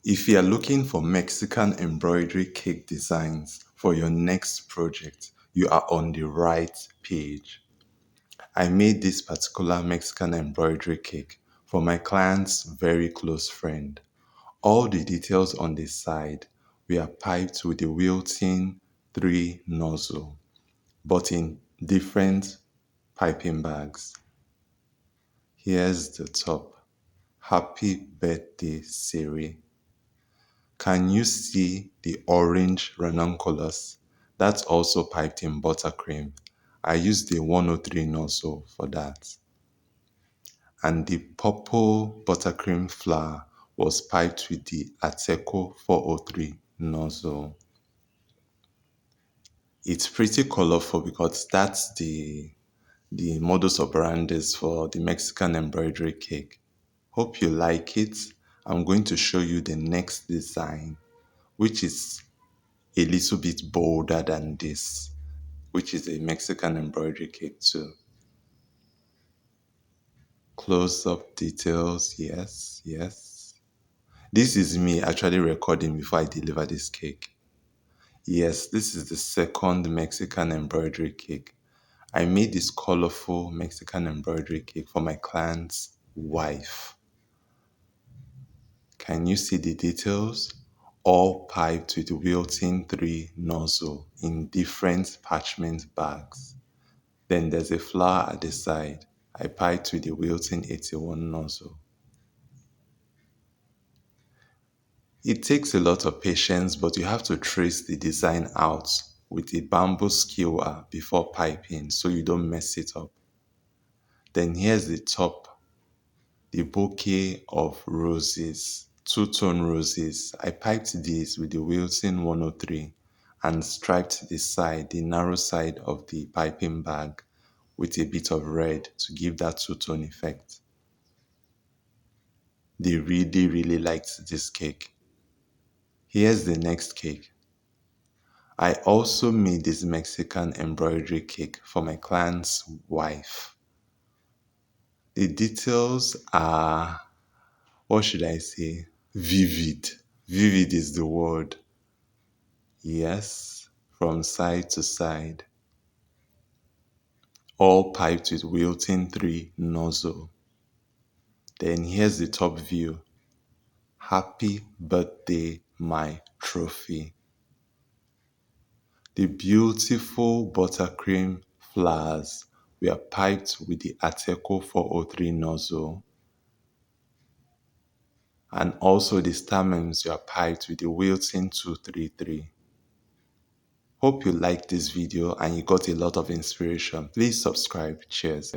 If you are looking for Mexican embroidery cake designs for your next project, you are on the right page. I made this particular Mexican embroidery cake for my client's very close friend. All the details on the side were piped with the Wilton 3 nozzle, but in different piping bags. Here's the top. Happy birthday, Siri. Can you see the orange ranunculus? That's also piped in buttercream. I used the 103 nozzle for that. And the purple buttercream flower was piped with the Ateco 403 nozzle. It's pretty colorful because that's the modus operandi for the Mexican embroidery cake. Hope you like it. I'm going to show you the next design, which is a little bit bolder than this, which is a Mexican embroidery cake too. Close-up details, yes, yes. This is me actually recording before I deliver this cake. Yes, this is the second Mexican embroidery cake. I made this colorful Mexican embroidery cake for my client's wife. Can you see the details? All piped with Wilton 3 nozzle in different parchment bags. Then there's a flower at the side. I piped with the Wilton 81 nozzle. It takes a lot of patience, but you have to trace the design out with a bamboo skewer before piping so you don't mess it up. Then here's the top, the bouquet of roses, two-tone roses. I piped these with the Wilton 103 and striped the side, the narrow side of the piping bag with a bit of red to give that two-tone effect. They really, really liked this cake. Here's the next cake. I also made this Mexican embroidery cake for my client's wife. The details are, what should I say? Vivid. Vivid is the word. Yes, from side to side. All piped with Wilton 3 nozzle. Then here's the top view. Happy birthday, my trophy. The beautiful buttercream flowers were piped with the Ateco 403 nozzle, and also the stamens were piped with the Wilton 233. Hope you liked this video and you got a lot of inspiration. Please subscribe. Cheers.